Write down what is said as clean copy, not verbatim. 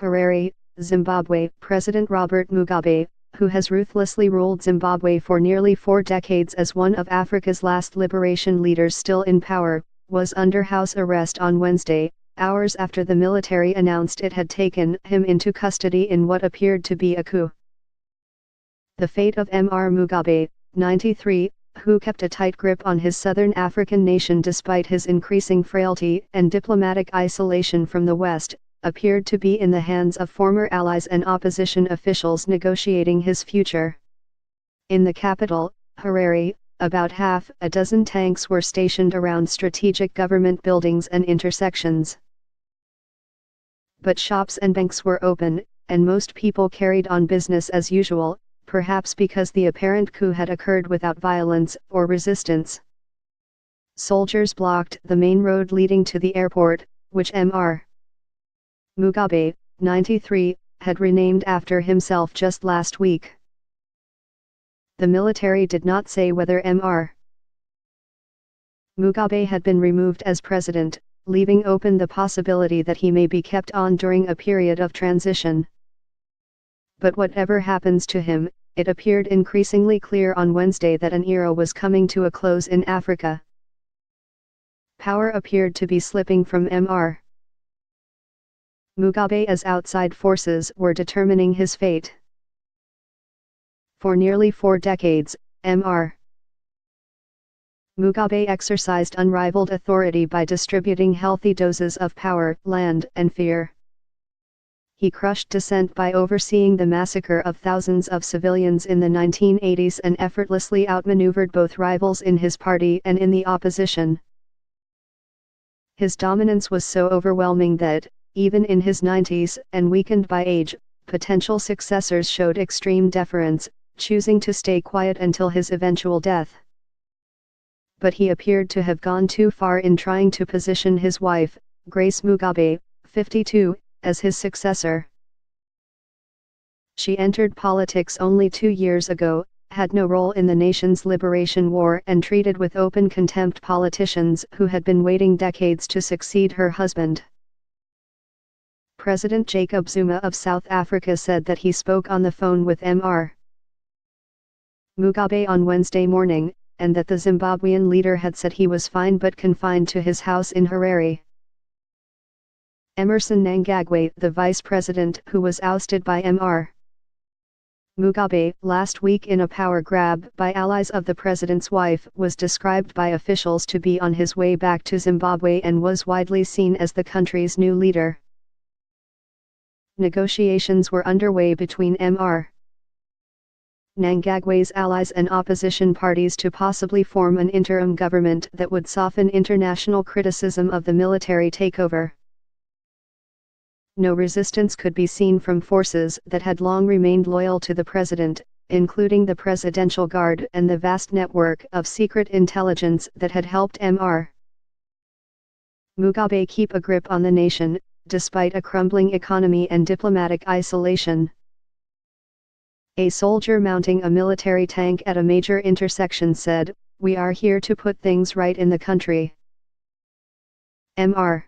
Harare, Zimbabwe. President Robert Mugabe, who has ruthlessly ruled Zimbabwe for nearly 4 decades as one of Africa's last liberation leaders still in power, was under house arrest on Wednesday, hours after the military announced it had taken him into custody in what appeared to be a coup. The fate of Mr. Mugabe, 93, who kept a tight grip on his southern African nation despite his increasing frailty and diplomatic isolation from the West, appeared to be in the hands of former allies and opposition officials negotiating his future. In the capital, Harare, about half a dozen tanks were stationed around strategic government buildings and intersections. But shops and banks were open, and most people carried on business as usual, perhaps because the apparent coup had occurred without violence or resistance. Soldiers blocked the main road leading to the airport, which Mr. Mugabe, 93, had renamed after himself just last week. The military did not say whether Mr. Mugabe had been removed as president, leaving open the possibility that he may be kept on during a period of transition. But whatever happens to him, it appeared increasingly clear on Wednesday that an era was coming to a close in Africa. Power appeared to be slipping from Mr. Mugabe as outside forces were determining his fate. For nearly 4 decades, Mr. Mugabe exercised unrivaled authority by distributing healthy doses of power, land, and fear. He crushed dissent by overseeing the massacre of thousands of civilians in the 1980s and effortlessly outmaneuvered both rivals in his party and in the opposition. His dominance was so overwhelming that, even in his 90s and weakened by age, potential successors showed extreme deference, choosing to stay quiet until his eventual death. But he appeared to have gone too far in trying to position his wife, Grace Mugabe, 52, as his successor. She entered politics only 2 years ago, had no role in the nation's liberation war and treated with open contempt politicians who had been waiting decades to succeed her husband. President Jacob Zuma of South Africa said that he spoke on the phone with Mr. Mugabe on Wednesday morning, and that the Zimbabwean leader had said he was fine but confined to his house in Harare. Emmerson Mnangagwa, the vice president who was ousted by Mr. Mugabe last week in a power grab by allies of the president's wife, was described by officials to be on his way back to Zimbabwe and was widely seen as the country's new leader. Negotiations were underway between Mr. Mnangagwa's allies and opposition parties to possibly form an interim government that would soften international criticism of the military takeover. No resistance could be seen from forces that had long remained loyal to the president, including the Presidential Guard and the vast network of secret intelligence that had helped Mr. Mugabe keep a grip on the nation, despite a crumbling economy and diplomatic isolation. A soldier mounting a military tank at a major intersection said, "We are here to put things right in the country." Mr.